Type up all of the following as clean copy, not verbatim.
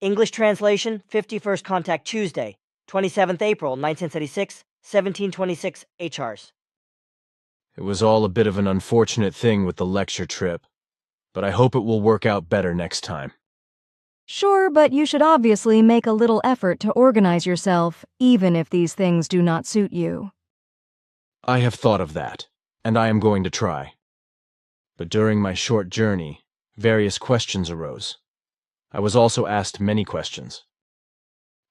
English translation, 51st Contact Tuesday, 27th April, 1936, 1726 HRs. It was all a bit of an unfortunate thing with the lecture trip, but I hope it will work out better next time. Sure, but you should obviously make a little effort to organize yourself, even if these things do not suit you. I have thought of that, and I am going to try. But during my short journey, various questions arose. I was also asked many questions.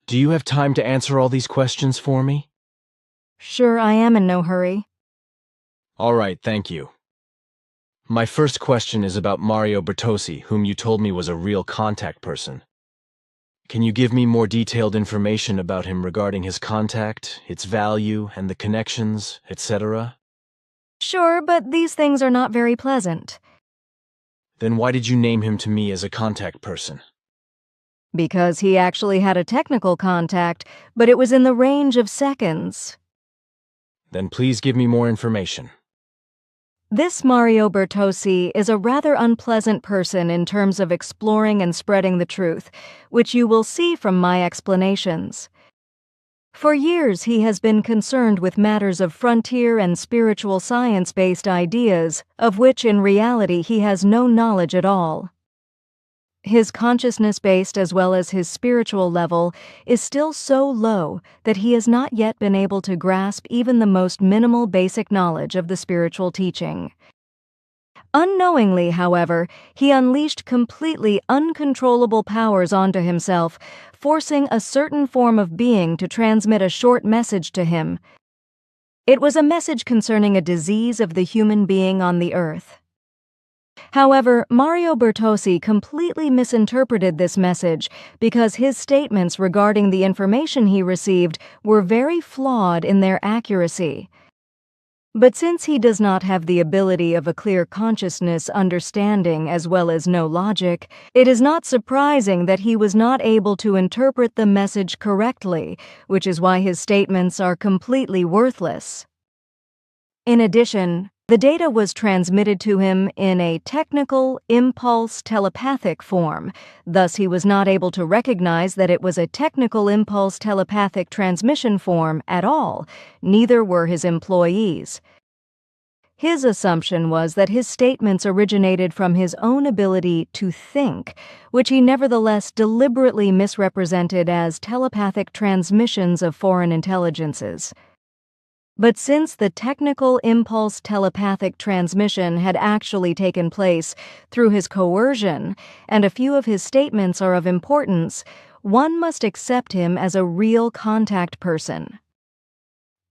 Do you have time to answer all these questions for me? Sure, I am in no hurry. All right, thank you. My first question is about Mario Bertossi, whom you told me was a real contact person. Can you give me more detailed information about him regarding his contact, its value, and the connections, etc.? Sure, but these things are not very pleasant. Then why did you name him to me as a contact person? Because he actually had a technical contact, but it was in the range of seconds. Then please give me more information. This Mario Bertossi is a rather unpleasant person in terms of exploring and spreading the truth, which you will see from my explanations. For years he has been concerned with matters of frontier and spiritual science-based ideas, of which in reality he has no knowledge at all. His consciousness-based as well as his spiritual level is still so low that he has not yet been able to grasp even the most minimal basic knowledge of the spiritual teaching. Unknowingly, however, he unleashed completely uncontrollable powers onto himself, forcing a certain form of being to transmit a short message to him. It was a message concerning a disease of the human being on the earth. However, Mario Bertossi completely misinterpreted this message because his statements regarding the information he received were very flawed in their accuracy. But since he does not have the ability of a clear consciousness understanding as well as no logic, it is not surprising that he was not able to interpret the message correctly, which is why his statements are completely worthless. In addition, the data was transmitted to him in a technical, impulse telepathic form, thus he was not able to recognize that it was a technical impulse telepathic transmission form at all, neither were his employees. His assumption was that his statements originated from his own ability to think, which he nevertheless deliberately misrepresented as telepathic transmissions of foreign intelligences. But since the technical impulse telepathic transmission had actually taken place through his coercion, and a few of his statements are of importance, one must accept him as a real contact person.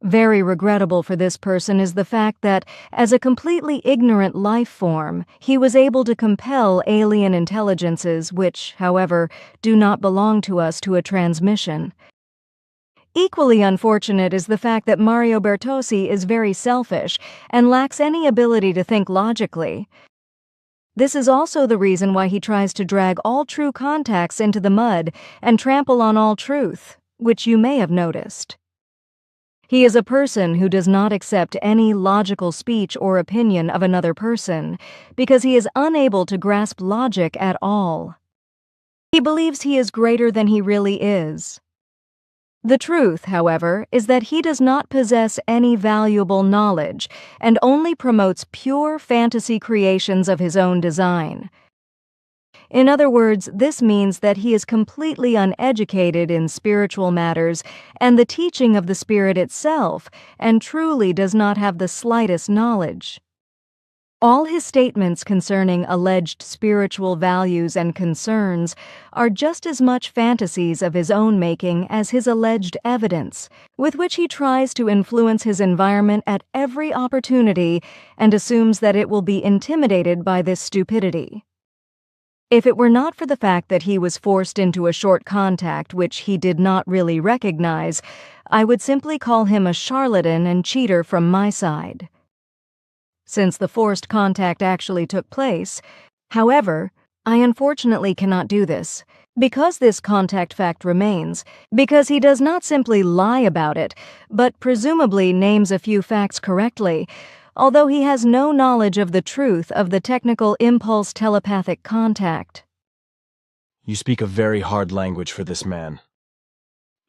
Very regrettable for this person is the fact that, as a completely ignorant life form, he was able to compel alien intelligences which, however, do not belong to us to a transmission. Equally unfortunate is the fact that Mario Bertossi is very selfish and lacks any ability to think logically. This is also the reason why he tries to drag all true contacts into the mud and trample on all truth, which you may have noticed. He is a person who does not accept any logical speech or opinion of another person because he is unable to grasp logic at all. He believes he is greater than he really is. The truth, however, is that he does not possess any valuable knowledge and only promotes pure fantasy creations of his own design. In other words, this means that he is completely uneducated in spiritual matters and the teaching of the spirit itself, and truly does not have the slightest knowledge. All his statements concerning alleged spiritual values and concerns are just as much fantasies of his own making as his alleged evidence, with which he tries to influence his environment at every opportunity and assumes that it will be intimidated by this stupidity. If it were not for the fact that he was forced into a short contact which he did not really recognize, I would simply call him a charlatan and cheater from my side. Since the forced contact actually took place, however, I unfortunately cannot do this, because this contact fact remains, because he does not simply lie about it, but presumably names a few facts correctly, although he has no knowledge of the truth of the technical impulse telepathic contact. You speak a very hard language for this man.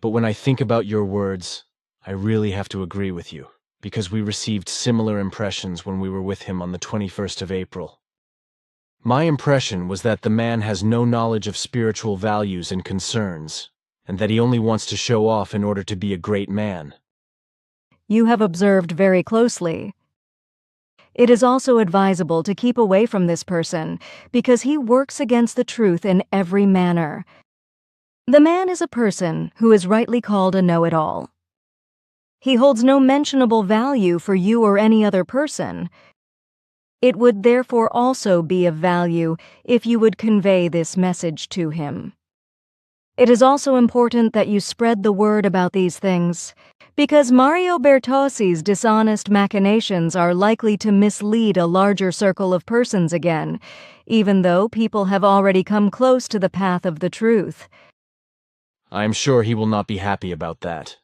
But when I think about your words, I really have to agree with you, because we received similar impressions when we were with him on the 21st of April. My impression was that the man has no knowledge of spiritual values and concerns, and that he only wants to show off in order to be a great man. You have observed very closely. It is also advisable to keep away from this person because he works against the truth in every manner. The man is a person who is rightly called a know-it-all. He holds no mentionable value for you or any other person. It would therefore also be of value if you would convey this message to him. It is also important that you spread the word about these things, because Mario Bertossi's dishonest machinations are likely to mislead a larger circle of persons again, even though people have already come close to the path of the truth. I am sure he will not be happy about that.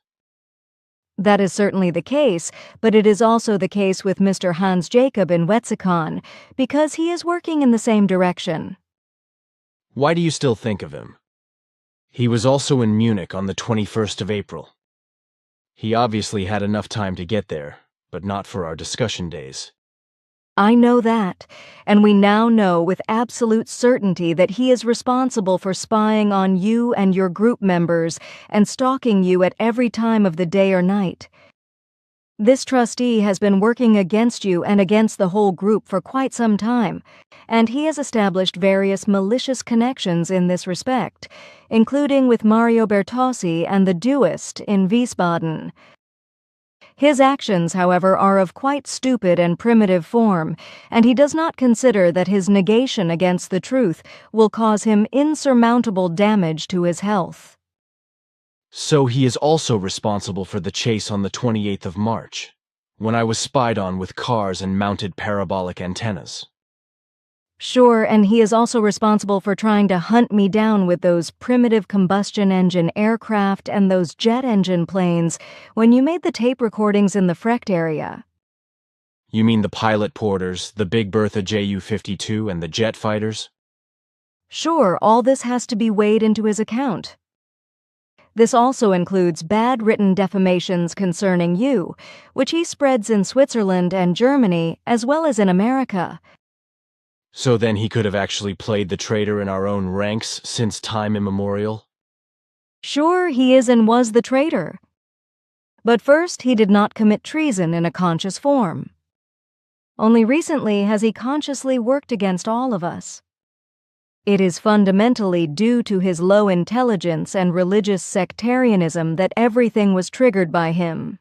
That is certainly the case, but it is also the case with Mr. Hans Jacob in Wetzikon, because he is working in the same direction. Why do you still think of him? He was also in Munich on the 21st of April. He obviously had enough time to get there, but not for our discussion days. I know that, and we now know with absolute certainty that he is responsible for spying on you and your group members and stalking you at every time of the day or night. This trustee has been working against you and against the whole group for quite some time, and he has established various malicious connections in this respect, including with Mario Bertossi and the Duist in Wiesbaden. His actions, however, are of quite stupid and primitive form, and he does not consider that his negation against the truth will cause him insurmountable damage to his health. So he is also responsible for the chase on the 28th of March, when I was spied on with cars and mounted parabolic antennas. Sure, and he is also responsible for trying to hunt me down with those primitive combustion engine aircraft and those jet engine planes when you made the tape recordings in the Frecht area. You mean the pilot porters, the Big Bertha Ju-52, and the jet fighters? Sure, all this has to be weighed into his account. This also includes bad written defamations concerning you, which he spreads in Switzerland and Germany as well as in America. So then he could have actually played the traitor in our own ranks since time immemorial? Sure, he is and was the traitor. But first, he did not commit treason in a conscious form. Only recently has he consciously worked against all of us. It is fundamentally due to his low intelligence and religious sectarianism that everything was triggered by him.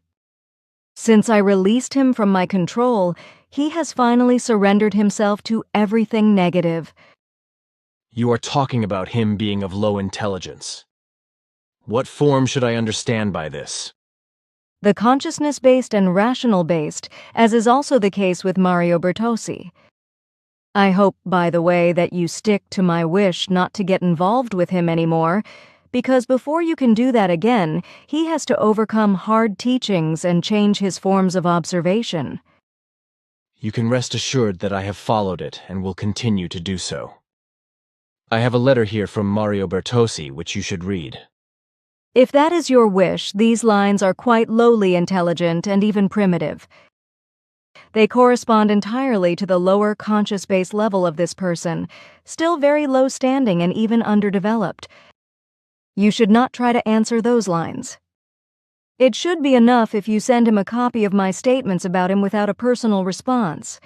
Since I released him from my control, he has finally surrendered himself to everything negative. You are talking about him being of low intelligence. What form should I understand by this? The consciousness-based and rational-based, as is also the case with Mario Bertossi. I hope, by the way, that you stick to my wish not to get involved with him anymore, because before you can do that again, he has to overcome hard teachings and change his forms of observation. You can rest assured that I have followed it and will continue to do so. I have a letter here from Mario Bertossi which you should read. If that is your wish, these lines are quite lowly intelligent and even primitive. They correspond entirely to the lower conscious-based level of this person, still very low standing and even underdeveloped. You should not try to answer those lines. It should be enough if you send him a copy of my statements about him without a personal response.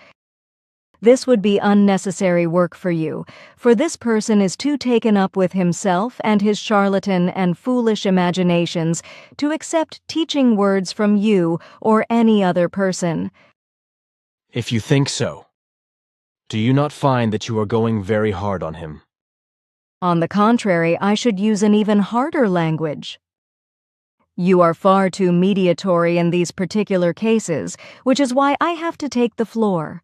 This would be unnecessary work for you, for this person is too taken up with himself and his charlatan and foolish imaginations to accept teaching words from you or any other person. If you think so, do you not find that you are going very hard on him? On the contrary, I should use an even harder language. You are far too mediatory in these particular cases, which is why I have to take the floor.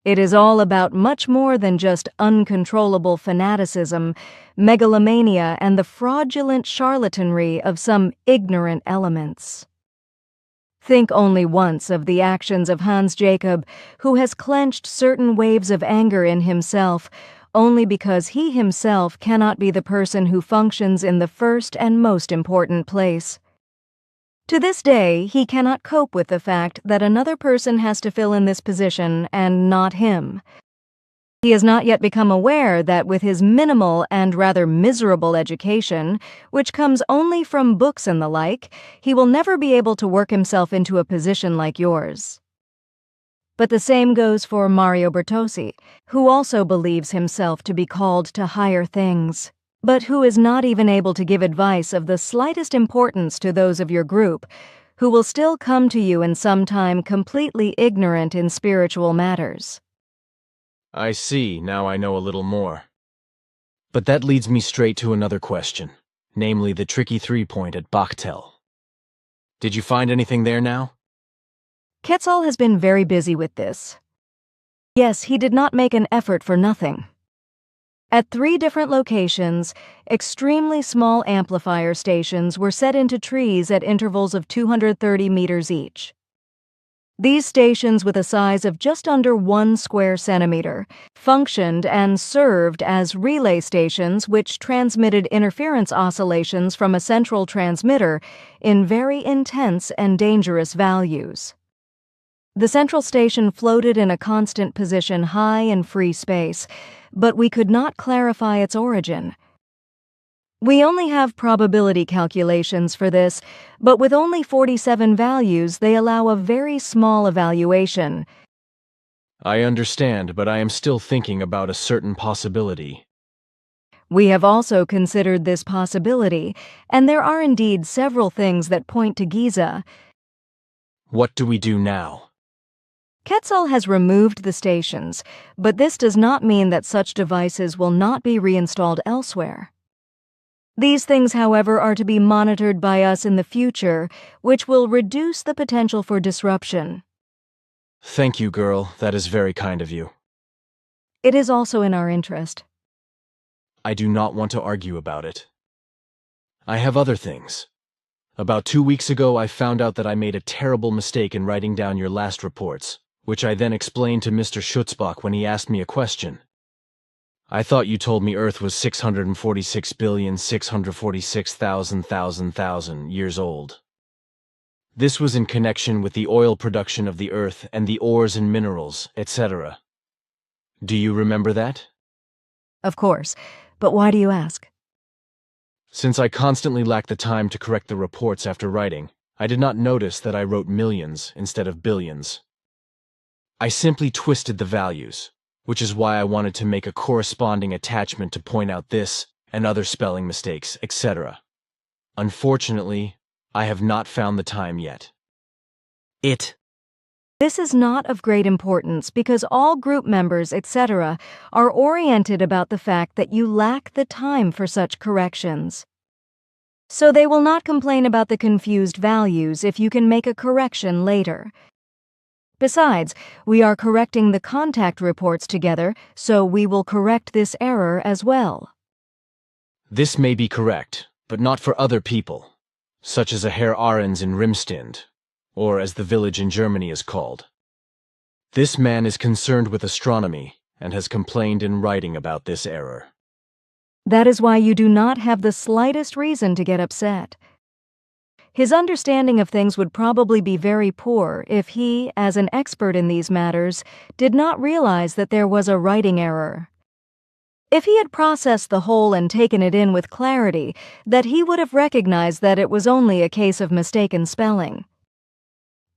It is all about much more than just uncontrollable fanaticism, megalomania, and the fraudulent charlatanry of some ignorant elements. Think only once of the actions of Hans Jacob, who has clenched certain waves of anger in himself, only because he himself cannot be the person who functions in the first and most important place. To this day, he cannot cope with the fact that another person has to fill in this position and not him. He has not yet become aware that with his minimal and rather miserable education, which comes only from books and the like, he will never be able to work himself into a position like yours. But the same goes for Mario Bertossi, who also believes himself to be called to higher things, but who is not even able to give advice of the slightest importance to those of your group, who will still come to you in some time completely ignorant in spiritual matters. I see, now I know a little more. But that leads me straight to another question, namely the tricky 3-point at Bachtel. Did you find anything there now? Quetzal has been very busy with this. Yes, he did not make an effort for nothing. At 3 different locations, extremely small amplifier stations were set into trees at intervals of 230 meters each. These stations, with a size of just under 1 square centimeter, functioned and served as relay stations which transmitted interference oscillations from a central transmitter in very intense and dangerous values. The central station floated in a constant position high in free space, but we could not clarify its origin. We only have probability calculations for this, but with only 47 values, they allow a very small evaluation. I understand, but I am still thinking about a certain possibility. We have also considered this possibility, and there are indeed several things that point to Giza. What do we do now? Quetzal has removed the stations, but this does not mean that such devices will not be reinstalled elsewhere. These things, however, are to be monitored by us in the future, which will reduce the potential for disruption. Thank you, girl. That is very kind of you. It is also in our interest. I do not want to argue about it. I have other things. About 2 weeks ago, I found out that I made a terrible mistake in writing down your last reports, which I then explained to Mr. Schutzbach when he asked me a question. I thought you told me Earth was 646,646,000 years old. This was in connection with the oil production of the Earth and the ores and minerals, etc. Do you remember that? Of course, but why do you ask? Since I constantly lacked the time to correct the reports after writing, I did not notice that I wrote millions instead of billions. I simply twisted the values, which is why I wanted to make a corresponding attachment to point out this and other spelling mistakes, etc. Unfortunately, I have not found the time yet. This is not of great importance because all group members, etc., are oriented about the fact that you lack the time for such corrections. So they will not complain about the confused values if you can make a correction later. Besides, we are correcting the contact reports together, so we will correct this error as well. This may be correct, but not for other people, such as a Herr Ahrens in Rimstind, or as the village in Germany is called. This man is concerned with astronomy and has complained in writing about this error. That is why you do not have the slightest reason to get upset. His understanding of things would probably be very poor if he, as an expert in these matters, did not realize that there was a writing error. If he had processed the whole and taken it in with clarity, that he would have recognized that it was only a case of mistaken spelling.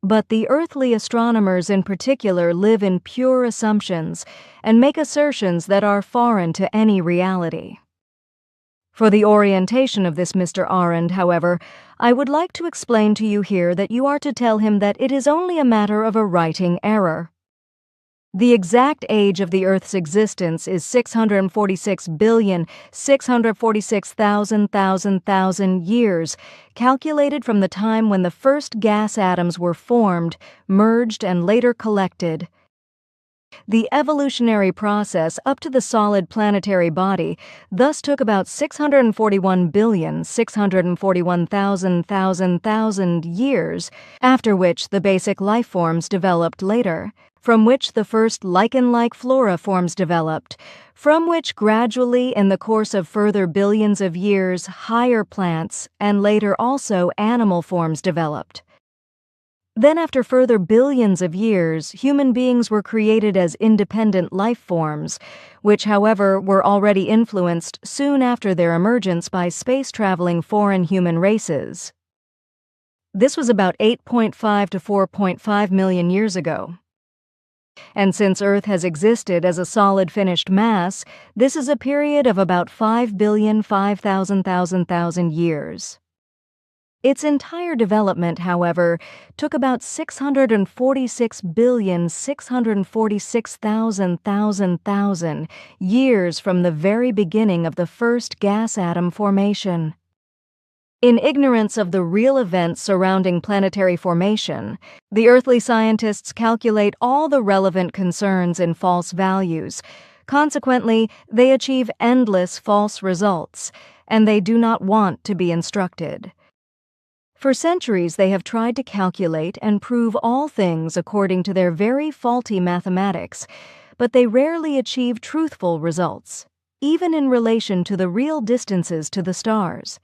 But the earthly astronomers in particular live in pure assumptions and make assertions that are foreign to any reality. For the orientation of this Mr. Arend, however, I would like to explain to you here that you are to tell him that it is only a matter of a writing error. The exact age of the Earth's existence is 646,646,000 years, calculated from the time when the first gas atoms were formed, merged, and later collected. The evolutionary process up to the solid planetary body thus took about 641,641,000 years, after which the basic life forms developed later. from which the first lichen-like flora forms developed, from which gradually, in the course of further billions of years, higher plants and later also animal forms developed. Then, after further billions of years, human beings were created as independent life forms, which, however, were already influenced soon after their emergence by space-traveling foreign human races. This was about 8.5 to 4.5 million years ago. And since Earth has existed as a solid finished mass, this is a period of about 5,000,000,000 years. Its entire development, however, took about 646,646,000 years from the very beginning of the first gas atom formation. In ignorance of the real events surrounding planetary formation, the earthly scientists calculate all the relevant concerns in false values. Consequently, they achieve endless false results, and they do not want to be instructed. For centuries, they have tried to calculate and prove all things according to their very faulty mathematics, but they rarely achieve truthful results, even in relation to the real distances to the stars.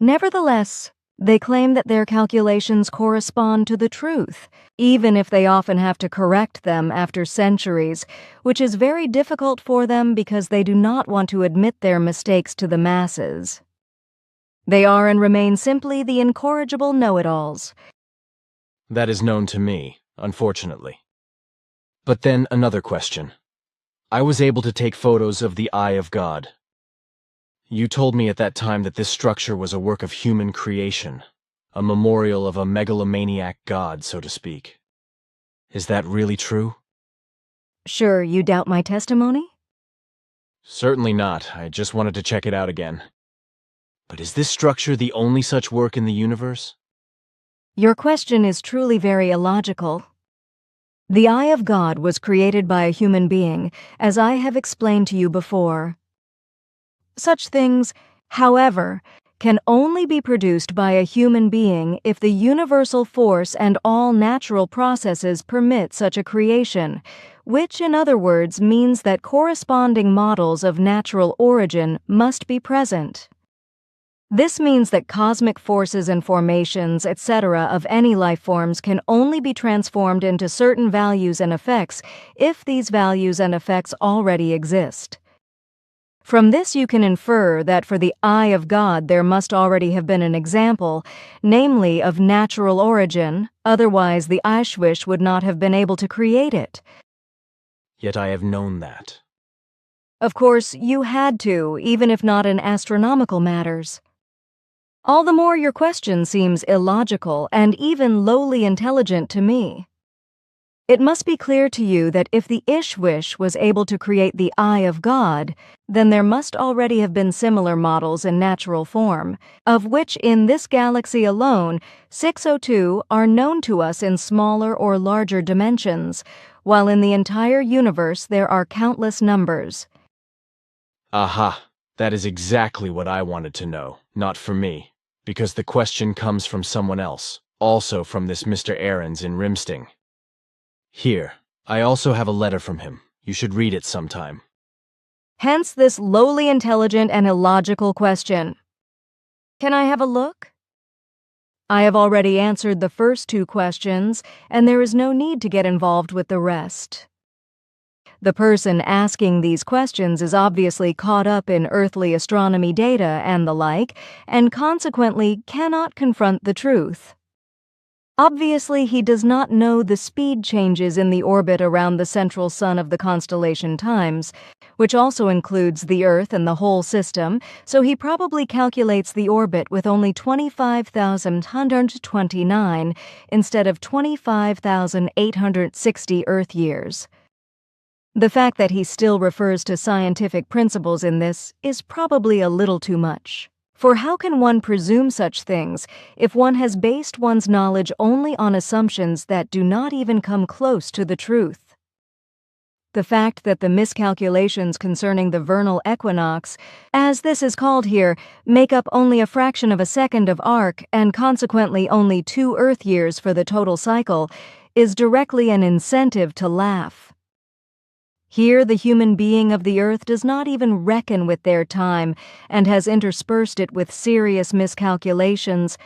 Nevertheless, they claim that their calculations correspond to the truth, even if they often have to correct them after centuries, which is very difficult for them because they do not want to admit their mistakes to the masses. They are and remain simply the incorrigible know-it-alls. That is known to me, unfortunately. But then another question. I was able to take photos of the Eye of God. You told me at that time that this structure was a work of human creation, a memorial of a megalomaniac god, so to speak. Is that really true? Sure, you doubt my testimony? Certainly not. I just wanted to check it out again. But is this structure the only such work in the universe? Your question is truly very illogical. The Eye of God was created by a human being, as I have explained to you before. Such things, however, can only be produced by a human being if the universal force and all natural processes permit such a creation, which, in other words, means that corresponding models of natural origin must be present. This means that cosmic forces and formations, etc., of any life forms can only be transformed into certain values and effects if these values and effects already exist. From this you can infer that for the Eye of God there must already have been an example, namely of natural origin, otherwise the Eishwish would not have been able to create it. Yet I have known that. Of course, you had to, even if not in astronomical matters. All the more your question seems illogical and even lowly intelligent to me. It must be clear to you that if the Ishwish was able to create the Eye of God, then there must already have been similar models in natural form, of which in this galaxy alone, 602 are known to us in smaller or larger dimensions, while in the entire universe there are countless numbers. Aha, that is exactly what I wanted to know, not for me, because the question comes from someone else, also from this Mr. Ahrens in Rimsting. Here, I also have a letter from him. You should read it sometime. Hence this lowly intelligent and illogical question. Can I have a look? I have already answered the first two questions, and there is no need to get involved with the rest. The person asking these questions is obviously caught up in earthly astronomy data and the like, and consequently cannot confront the truth. Obviously, he does not know the speed changes in the orbit around the central sun of the constellation Times, which also includes the Earth and the whole system, so he probably calculates the orbit with only 25,129 instead of 25,860 Earth years. The fact that he still refers to scientific principles in this is probably a little too much. For how can one presume such things if one has based one's knowledge only on assumptions that do not even come close to the truth? The fact that the miscalculations concerning the vernal equinox, as this is called here, make up only a fraction of a second of arc and consequently only 2 Earth years for the total cycle, is directly an incentive to laugh. Here, the human being of the earth does not even reckon with their time and has interspersed it with serious miscalculations,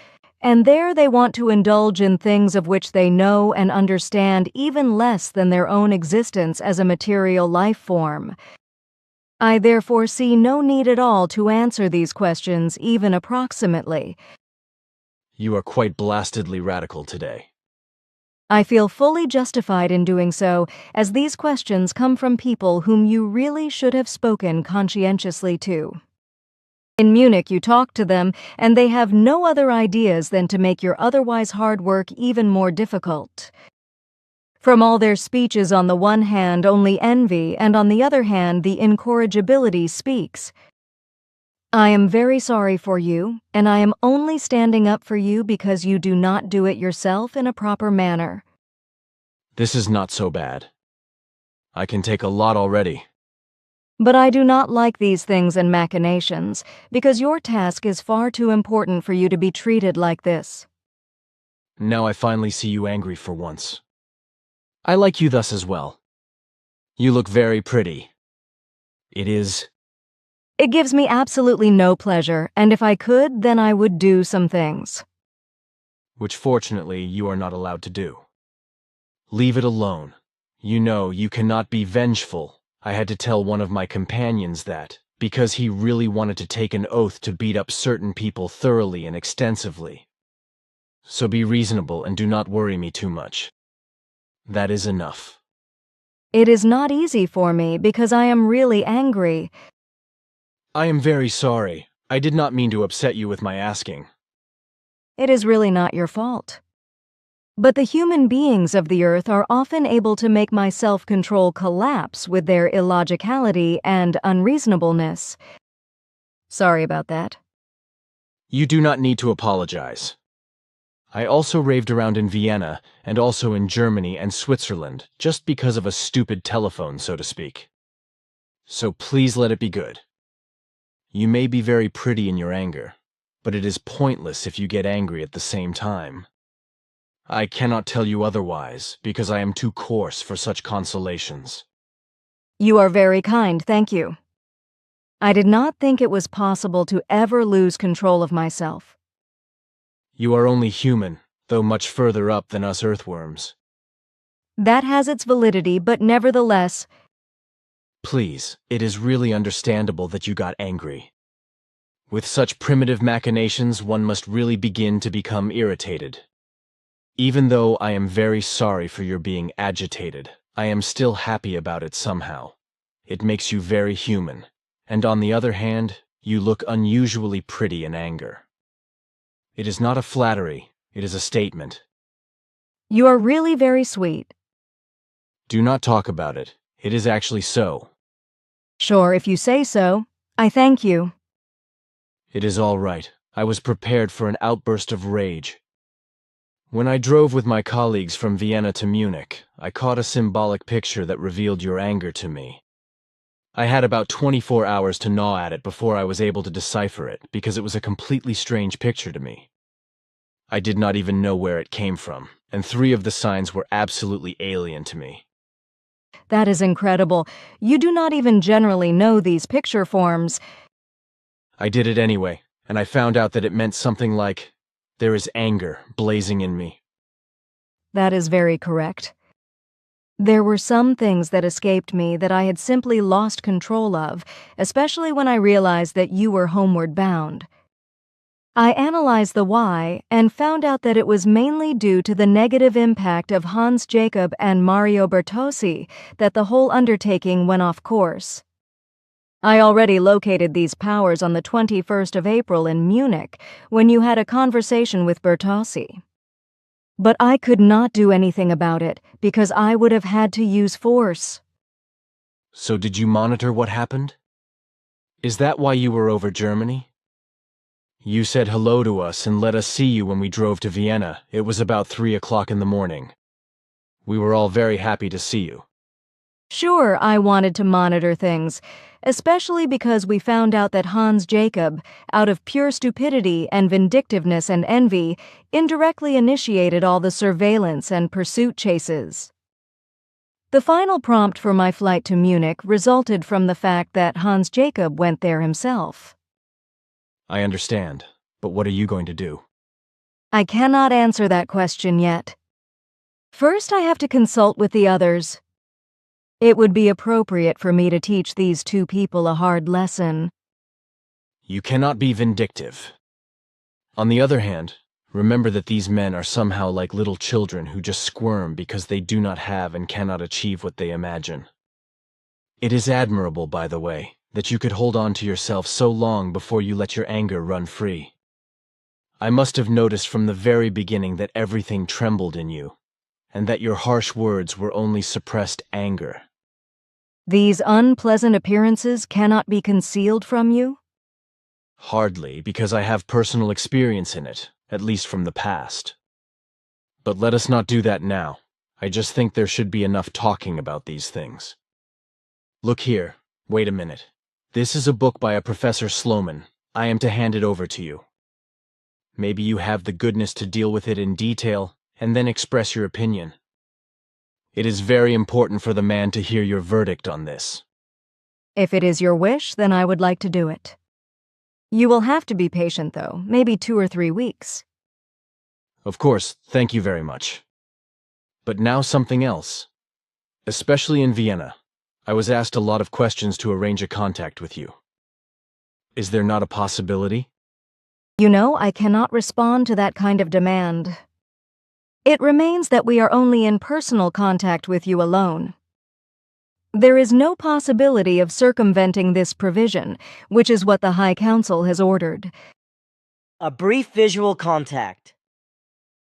and there they want to indulge in things of which they know and understand even less than their own existence as a material life form. I therefore see no need at all to answer these questions even approximately. You are quite blastedly radical today. I feel fully justified in doing so, as these questions come from people whom you really should have spoken conscientiously to. In Munich, you talk to them, and they have no other ideas than to make your otherwise hard work even more difficult. From all their speeches, on the one hand, only envy, and on the other hand, the incorrigibility speaks. I am very sorry for you, and I am only standing up for you because you do not do it yourself in a proper manner. This is not so bad. I can take a lot already. But I do not like these things and machinations, because your task is far too important for you to be treated like this. Now I finally see you angry for once. I like you thus as well. You look very pretty. It gives me absolutely no pleasure, and if I could, then I would do some things. Which fortunately you are not allowed to do. Leave it alone. You know, you cannot be vengeful. I had to tell one of my companions that, because he really wanted to take an oath to beat up certain people thoroughly and extensively. So be reasonable and do not worry me too much. That is enough. It is not easy for me, because I am really angry. I am very sorry. I did not mean to upset you with my asking. It is really not your fault. But the human beings of the earth are often able to make my self-control collapse with their illogicality and unreasonableness. Sorry about that. You do not need to apologize. I also raved around in Vienna and also in Germany and Switzerland just because of a stupid telephone, so to speak. So please let it be good. You may be very pretty in your anger, but it is pointless if you get angry at the same time. I cannot tell you otherwise, because I am too coarse for such consolations. You are very kind, thank you. I did not think it was possible to ever lose control of myself. You are only human, though much further up than us earthworms. That has its validity, but nevertheless... Please, it is really understandable that you got angry. With such primitive machinations, one must really begin to become irritated. Even though I am very sorry for your being agitated, I am still happy about it somehow. It makes you very human, and on the other hand, you look unusually pretty in anger. It is not a flattery, it is a statement. You are really very sweet. Do not talk about it. It is actually so. Sure, if you say so. I thank you. It is all right. I was prepared for an outburst of rage. When I drove with my colleagues from Vienna to Munich, I caught a symbolic picture that revealed your anger to me. I had about 24 hours to gnaw at it before I was able to decipher it, because it was a completely strange picture to me. I did not even know where it came from, and 3 of the signs were absolutely alien to me. That is incredible. You do not even generally know these picture forms. I did it anyway, and I found out that it meant something like, there is anger blazing in me. That is very correct. There were some things that escaped me that I had simply lost control of, especially when I realized that you were homeward bound. I analyzed the why and found out that it was mainly due to the negative impact of Hans Jacob and Mario Bertossi that the whole undertaking went off course. I already located these powers on the 21st of April in Munich when you had a conversation with Bertossi. But I could not do anything about it because I would have had to use force. So did you monitor what happened? Is that why you were over Germany? You said hello to us and let us see you when we drove to Vienna. It was about 3 o'clock in the morning. We were all very happy to see you. Sure, I wanted to monitor things, especially because we found out that Hans Jacob, out of pure stupidity and vindictiveness and envy, indirectly initiated all the surveillance and pursuit chases. The final prompt for my flight to Munich resulted from the fact that Hans Jacob went there himself. I understand, but what are you going to do? I cannot answer that question yet. First, I have to consult with the others. It would be appropriate for me to teach these two people a hard lesson. You cannot be vindictive. On the other hand, remember that these men are somehow like little children who just squirm because they do not have and cannot achieve what they imagine. It is admirable, by the way, that you could hold on to yourself so long before you let your anger run free. I must have noticed from the very beginning that everything trembled in you, and that your harsh words were only suppressed anger. These unpleasant appearances cannot be concealed from you? Hardly, because I have personal experience in it, at least from the past. But let us not do that now. I just think there should be enough talking about these things. Look here, wait a minute. This is a book by a Professor Sloman. I am to hand it over to you. Maybe you have the goodness to deal with it in detail, and then express your opinion. It is very important for the man to hear your verdict on this. If it is your wish, then I would like to do it. You will have to be patient, though, maybe 2 or 3 weeks. Of course, thank you very much. But now something else. Especially in Vienna, I was asked a lot of questions to arrange a contact with you. Is there not a possibility? You know, I cannot respond to that kind of demand. It remains that we are only in personal contact with you alone. There is no possibility of circumventing this provision, which is what the High Council has ordered. A brief visual contact.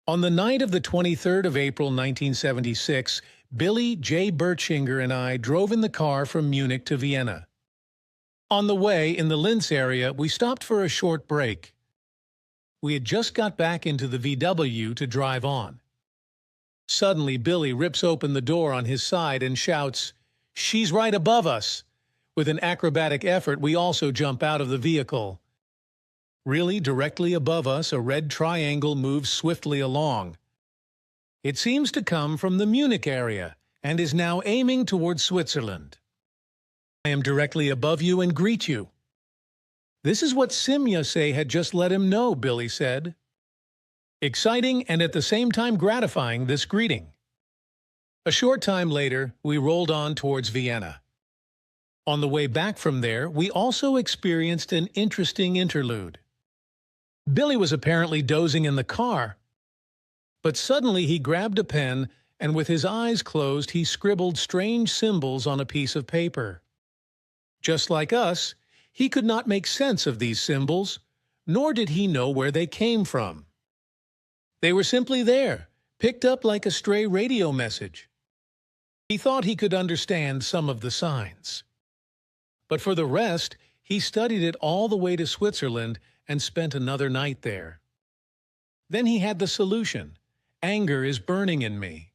On the night of the 23rd of April 1976, Billy J. Birchinger and I drove in the car from Munich to Vienna. On the way, in the Linz area, we stopped for a short break. We had just got back into the VW to drive on. Suddenly, Billy rips open the door on his side and shouts, "She's right above us!" With an acrobatic effort, we also jump out of the vehicle. Really, directly above us, a red triangle moves swiftly along. It seems to come from the Munich area and is now aiming towards Switzerland. I am directly above you and greet you. This is what Simyase had just let him know, Billy said. Exciting and at the same time gratifying, this greeting. A short time later, we rolled on towards Vienna. On the way back from there, we also experienced an interesting interlude. Billy was apparently dozing in the car, but suddenly he grabbed a pen and with his eyes closed he scribbled strange symbols on a piece of paper. Just like us, he could not make sense of these symbols, nor did he know where they came from. They were simply there, picked up like a stray radio message. He thought he could understand some of the signs. But for the rest, he studied it all the way to Switzerland and spent another night there. Then he had the solution. Anger is burning in me.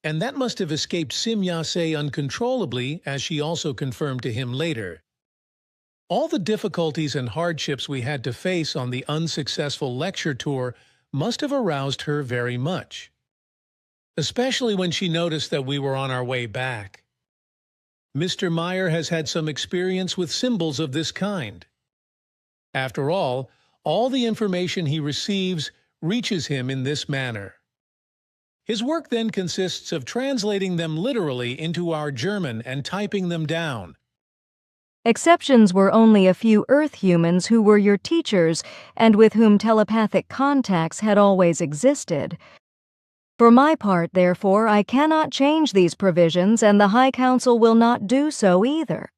And that must have escaped Simyase uncontrollably, as she also confirmed to him later. All the difficulties and hardships we had to face on the unsuccessful lecture tour must have aroused her very much, especially when she noticed that we were on our way back. Mr. Meier has had some experience with symbols of this kind. After all the information he receives reaches him in this manner. His work then consists of translating them literally into our German and typing them down. Exceptions were only a few Earth humans who were your teachers and with whom telepathic contacts had always existed. For my part, therefore, I cannot change these provisions, and the High Council will not do so either.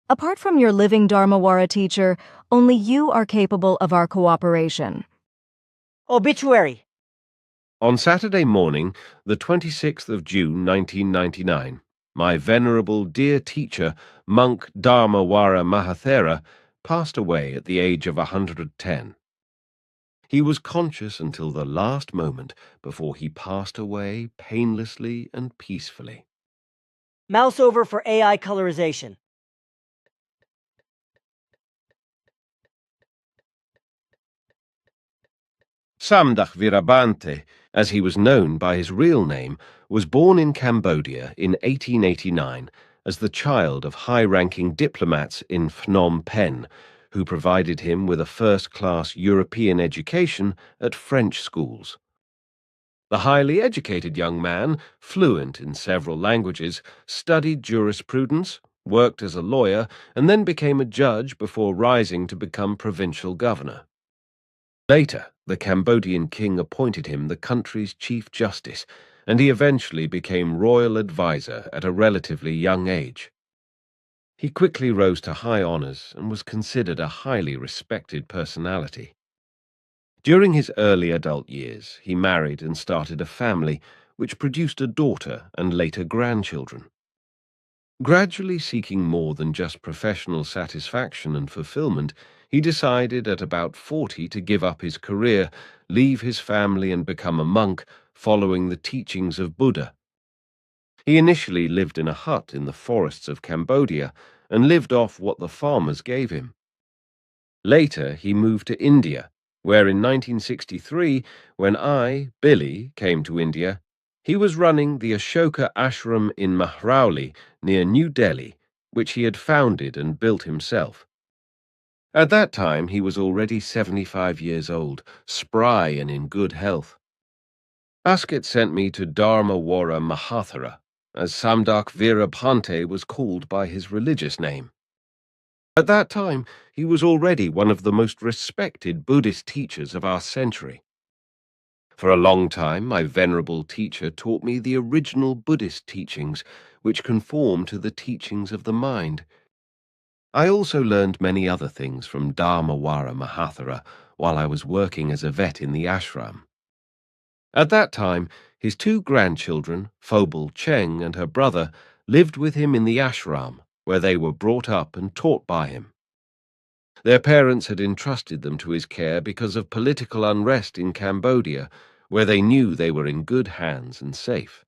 Apart from your living Dharmawara teacher, only you are capable of our cooperation. Obituary. On Saturday morning, the 26th of June 1999, my venerable dear teacher, monk Dharmawara Mahathera, passed away at the age of 110. He was conscious until the last moment before he passed away painlessly and peacefully. Mouse over for AI colorization. Samdach Virabante, as he was known by his real name, was born in Cambodia in 1889 as the child of high-ranking diplomats in Phnom Penh, who provided him with a first-class European education at French schools. The highly educated young man, fluent in several languages, studied jurisprudence, worked as a lawyer, and then became a judge before rising to become provincial governor. Later, the Cambodian king appointed him the country's chief justice, and he eventually became royal advisor at a relatively young age. He quickly rose to high honors and was considered a highly respected personality. During his early adult years, he married and started a family, which produced a daughter and later grandchildren. Gradually seeking more than just professional satisfaction and fulfillment, he decided at about 40 to give up his career, leave his family and become a monk, following the teachings of Buddha. He initially lived in a hut in the forests of Cambodia and lived off what the farmers gave him. Later, he moved to India, where in 1963, when I, Billy, came to India, he was running the Ashoka Ashram in Mehrauli, near New Delhi, which he had founded and built himself. At that time, he was already 75 years old, spry and in good health. Asket sent me to Dharmawara Mahathira, as Samdak Virabhante was called by his religious name. At that time, he was already one of the most respected Buddhist teachers of our century. For a long time, my venerable teacher taught me the original Buddhist teachings, which conform to the teachings of the mind. I also learned many other things from Dharmawara Mahathira while I was working as a vet in the ashram. At that time, his two grandchildren, Phobal Cheng and her brother, lived with him in the ashram, where they were brought up and taught by him. Their parents had entrusted them to his care because of political unrest in Cambodia, where they knew they were in good hands and safe.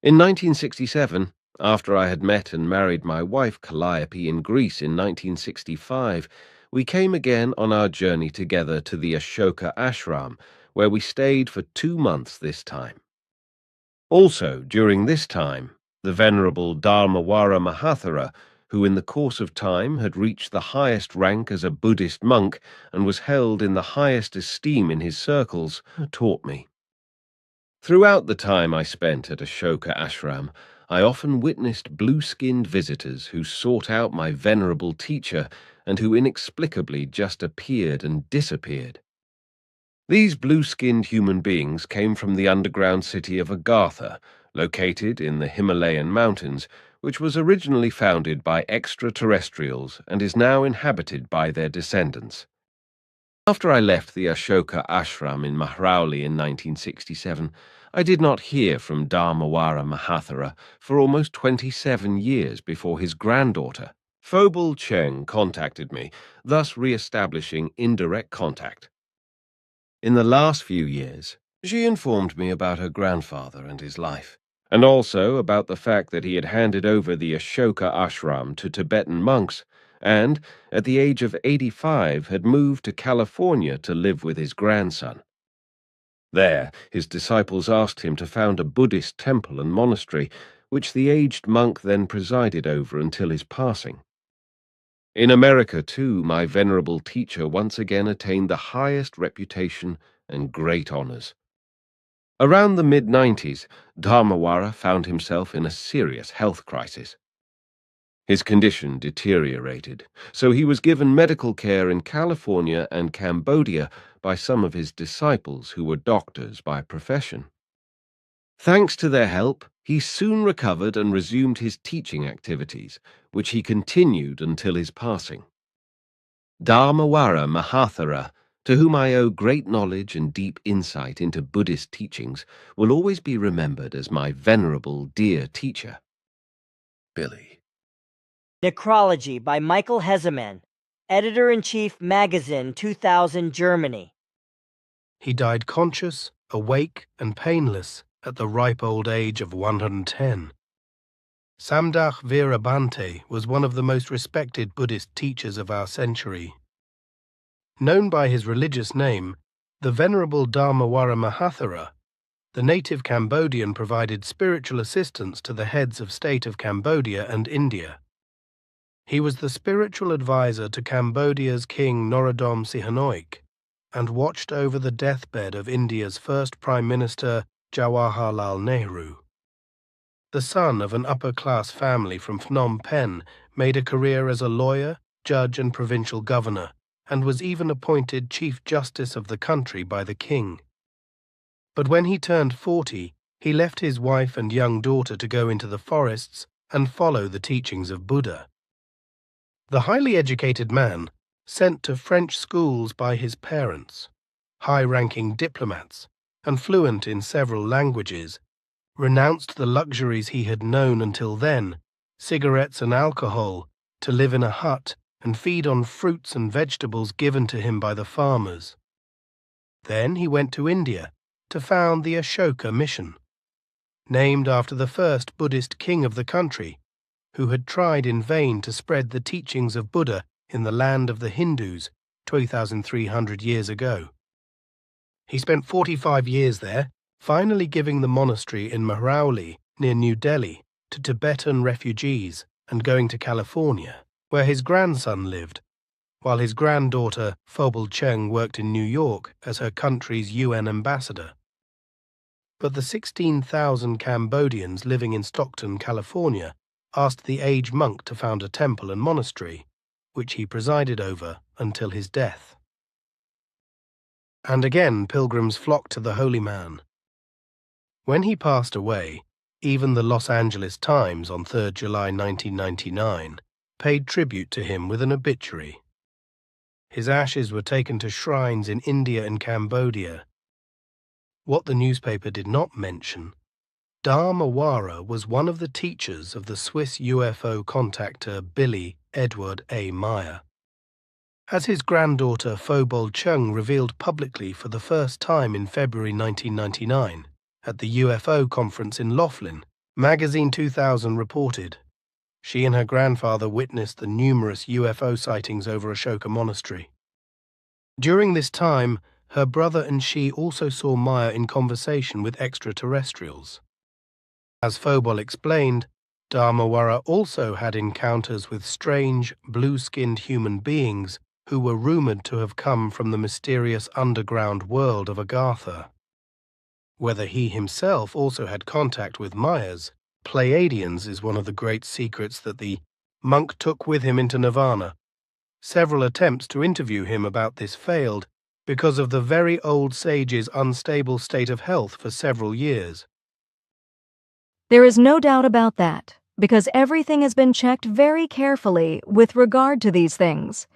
In 1967, after I had met and married my wife Calliope in Greece in 1965, we came again on our journey together to the Ashoka Ashram, where we stayed for 2 months this time. Also, during this time, the Venerable Dharmawara Mahathira, who in the course of time had reached the highest rank as a Buddhist monk and was held in the highest esteem in his circles, taught me. Throughout the time I spent at Ashoka Ashram, I often witnessed blue-skinned visitors who sought out my venerable teacher and who inexplicably just appeared and disappeared. These blue-skinned human beings came from the underground city of Agartha, located in the Himalayan mountains, which was originally founded by extraterrestrials and is now inhabited by their descendants. After I left the Ashoka Ashram in Mehrauli in 1967, I did not hear from Dharmawara Mahathira for almost 27 years before his granddaughter, Phobal Cheng, contacted me, thus re-establishing indirect contact. In the last few years, she informed me about her grandfather and his life, and also about the fact that he had handed over the Ashoka Ashram to Tibetan monks, and, at the age of 85, had moved to California to live with his grandson. There, his disciples asked him to found a Buddhist temple and monastery, which the aged monk then presided over until his passing. In America, too, my venerable teacher once again attained the highest reputation and great honors. Around the mid-90s, Dharmawara found himself in a serious health crisis. His condition deteriorated, so he was given medical care in California and Cambodia by some of his disciples who were doctors by profession. Thanks to their help, he soon recovered and resumed his teaching activities, which he continued until his passing. Dharmawara Mahathira, to whom I owe great knowledge and deep insight into Buddhist teachings, will always be remembered as my venerable, dear teacher. Billy. Necrology by Michael Hesemann, Editor-in-Chief Magazine 2000 Germany. He died conscious, awake, and painless at the ripe old age of 110. Samdach Virabhante was one of the most respected Buddhist teachers of our century. Known by his religious name, the Venerable Dharmawara Mahathira, the native Cambodian provided spiritual assistance to the heads of state of Cambodia and India. He was the spiritual advisor to Cambodia's King Norodom Sihanouk and watched over the deathbed of India's first Prime Minister Jawaharlal Nehru. The son of an upper-class family from Phnom Penh made a career as a lawyer, judge and provincial governor, and was even appointed Chief Justice of the country by the king. But when he turned 40, he left his wife and young daughter to go into the forests and follow the teachings of Buddha. The highly educated man, sent to French schools by his parents, high-ranking diplomats, and fluent in several languages, renounced the luxuries he had known until then, cigarettes and alcohol, to live in a hut and feed on fruits and vegetables given to him by the farmers. Then he went to India to found the Ashoka mission, named after the first Buddhist king of the country, who had tried in vain to spread the teachings of Buddha in the land of the Hindus 2,300 years ago. He spent 45 years there, finally giving the monastery in Mehrauli, near New Delhi, to Tibetan refugees and going to California, where his grandson lived, while his granddaughter Phobal Cheng worked in New York as her country's UN ambassador. But the 16,000 Cambodians living in Stockton, California, asked the aged monk to found a temple and monastery, which he presided over until his death. And again pilgrims flocked to the holy man. When he passed away, even the Los Angeles Times on 3 July 1999 paid tribute to him with an obituary. His ashes were taken to shrines in India and Cambodia. What the newspaper did not mention, Dharmawara was one of the teachers of the Swiss UFO contactor Billy Edward A. Meier. As his granddaughter Phobal Chung revealed publicly for the first time in February 1999 at the UFO conference in Laughlin, Magazine 2000 reported, she and her grandfather witnessed the numerous UFO sightings over Ashoka Monastery. During this time, her brother and she also saw Meier in conversation with extraterrestrials. As Phobal explained, Dharmawara also had encounters with strange, blue-skinned human beings who were rumored to have come from the mysterious underground world of Agartha. Whether he himself also had contact with Meyers, Pleiadians is one of the great secrets that the monk took with him into Nirvana. Several attempts to interview him about this failed because of the very old sage's unstable state of health for several years. There is no doubt about that, because everything has been checked very carefully with regard to these things.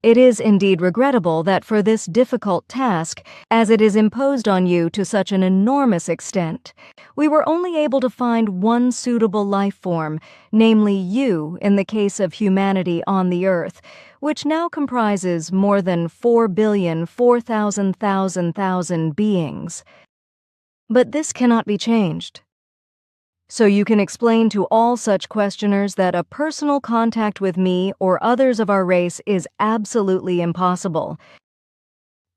It is indeed regrettable that for this difficult task, as it is imposed on you to such an enormous extent, we were only able to find one suitable life form, namely you in the case of humanity on the Earth, which now comprises more than 4,004,000,000 beings. But this cannot be changed. So you can explain to all such questioners that a personal contact with me or others of our race is absolutely impossible.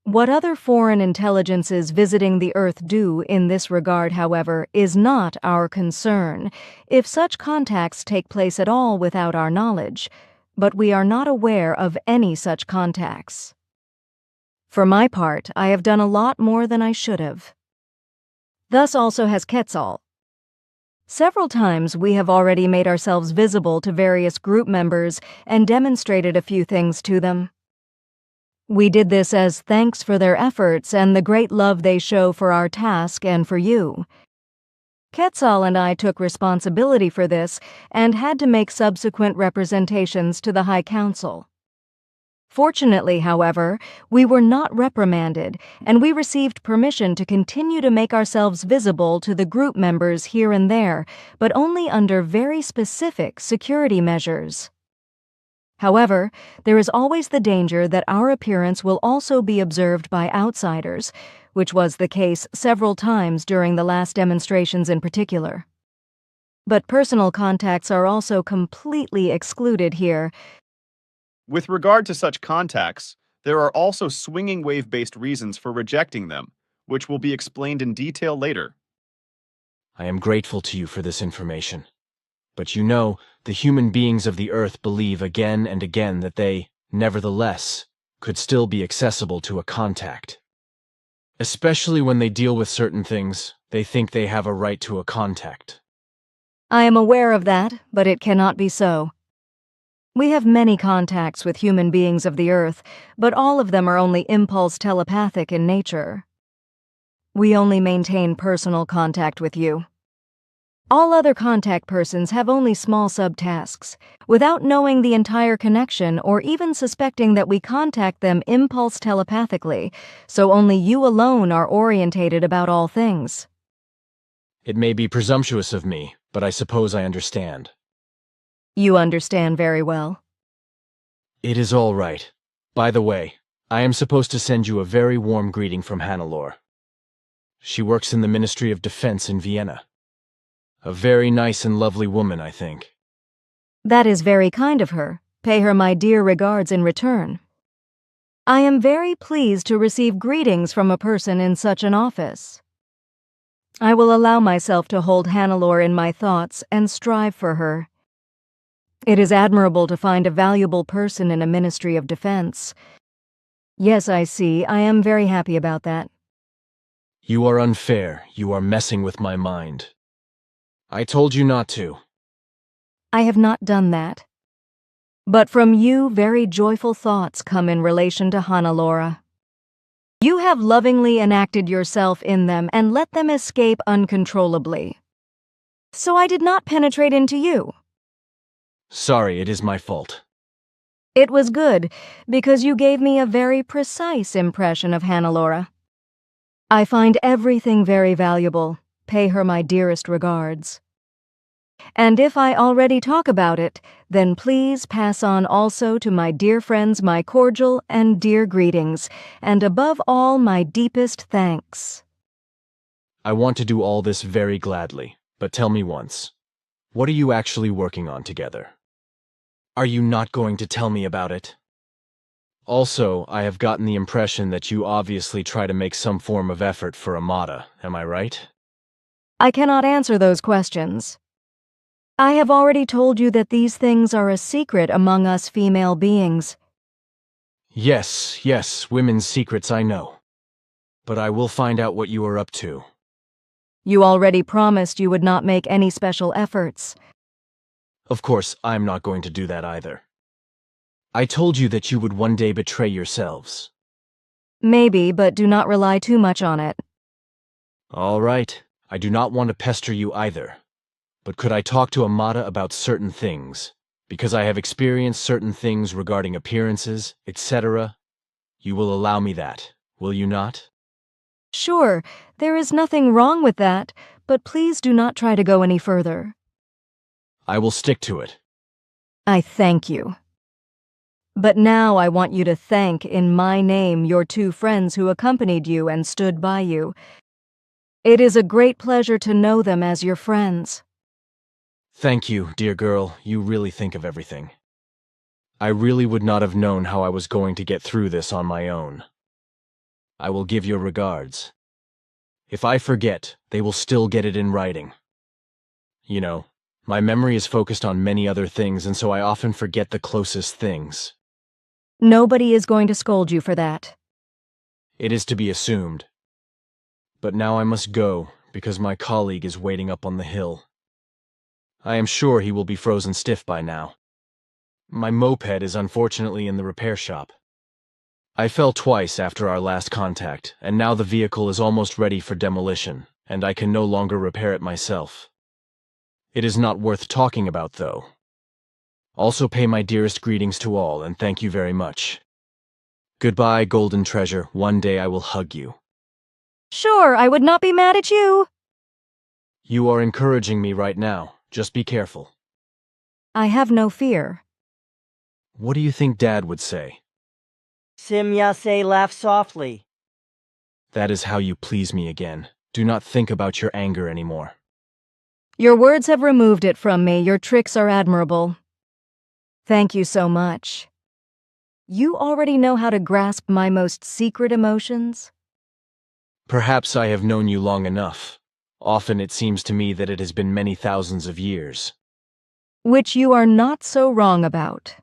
What other foreign intelligences visiting the Earth do in this regard, however, is not our concern, if such contacts take place at all without our knowledge, but we are not aware of any such contacts. For my part, I have done a lot more than I should have. Thus also has Quetzal. Several times we have already made ourselves visible to various group members and demonstrated a few things to them. We did this as thanks for their efforts and the great love they show for our task and for you. Quetzal and I took responsibility for this and had to make subsequent representations to the High Council. Fortunately, however, we were not reprimanded, and we received permission to continue to make ourselves visible to the group members here and there, but only under very specific security measures. However, there is always the danger that our appearance will also be observed by outsiders, which was the case several times during the last demonstrations in particular. but personal contacts are also completely excluded here. With regard to such contacts, there are also swinging wave-based reasons for rejecting them, which will be explained in detail later. I am grateful to you for this information. But you know, the human beings of the Earth believe again and again that they, nevertheless, could still be accessible to a contact. Especially when they deal with certain things, they think they have a right to a contact. I am aware of that, but it cannot be so. We have many contacts with human beings of the Earth, but all of them are only impulse telepathic in nature. We only maintain personal contact with you. All other contact persons have only small subtasks, without knowing the entire connection or even suspecting that we contact them impulse telepathically, so only you alone are orientated about all things. It may be presumptuous of me, but I suppose I understand. You understand very well. It is all right. By the way, I am supposed to send you a very warm greeting from Hannelore. She works in the Ministry of Defense in Vienna. A very nice and lovely woman, I think. That is very kind of her. Pay her my dear regards in return. I am very pleased to receive greetings from a person in such an office. I will allow myself to hold Hannelore in my thoughts and strive for her. It is admirable to find a valuable person in a Ministry of Defense. Yes, I see. I am very happy about that. You are unfair. You are messing with my mind. I told you not to. I have not done that. But from you very joyful thoughts come in relation to Hannelore. You have lovingly enacted yourself in them and let them escape uncontrollably. So I did not penetrate into you. Sorry, it is my fault. It was good, because you gave me a very precise impression of Hannelore. I find everything very valuable. Pay her my dearest regards. And if I already talk about it, then please pass on also to my dear friends my cordial and dear greetings, and above all my deepest thanks. I want to do all this very gladly, but tell me once, what are you actually working on together? Are you not going to tell me about it? Also, I have gotten the impression that you obviously try to make some form of effort for Amata, am I right? I cannot answer those questions. I have already told you that these things are a secret among us female beings. Yes, women's secrets I know. But I will find out what you are up to. You already promised you would not make any special efforts. Of course, I'm not going to do that either. I told you that you would one day betray yourselves. Maybe, but do not rely too much on it. All right, I do not want to pester you either. But could I talk to Amata about certain things? Because I have experienced certain things regarding appearances, etc. You will allow me that, will you not? Sure, there is nothing wrong with that, but please do not try to go any further. I will stick to it. I thank you. But now I want you to thank in my name your two friends who accompanied you and stood by you. It is a great pleasure to know them as your friends. Thank you, dear girl, you really think of everything. I really would not have known how I was going to get through this on my own. I will give your regards. If I forget, they will still get it in writing. You know, my memory is focused on many other things, and so I often forget the closest things. Nobody is going to scold you for that. It is to be assumed. But now I must go, because my colleague is waiting up on the hill. I am sure he will be frozen stiff by now. My moped is unfortunately in the repair shop. I fell twice after our last contact, and now the vehicle is almost ready for demolition, and I can no longer repair it myself. It is not worth talking about, though. Also pay my dearest greetings to all, and thank you very much. Goodbye, golden treasure. One day I will hug you. Sure, I would not be mad at you. You are encouraging me right now. Just be careful. I have no fear. What do you think Dad would say? Simyase laughed softly. That is how you please me again. Do not think about your anger anymore. Your words have removed it from me. Your tricks are admirable. Thank you so much. You already know how to grasp my most secret emotions? Perhaps I have known you long enough. Often it seems to me that it has been many thousands of years. Which you are not so wrong about.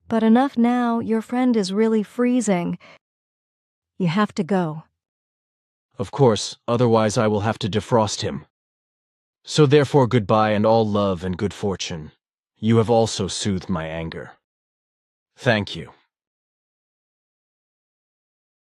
But enough now, your friend is really freezing. You have to go. Of course, otherwise I will have to defrost him. So therefore goodbye and all love and good fortune. You have also soothed my anger. Thank you.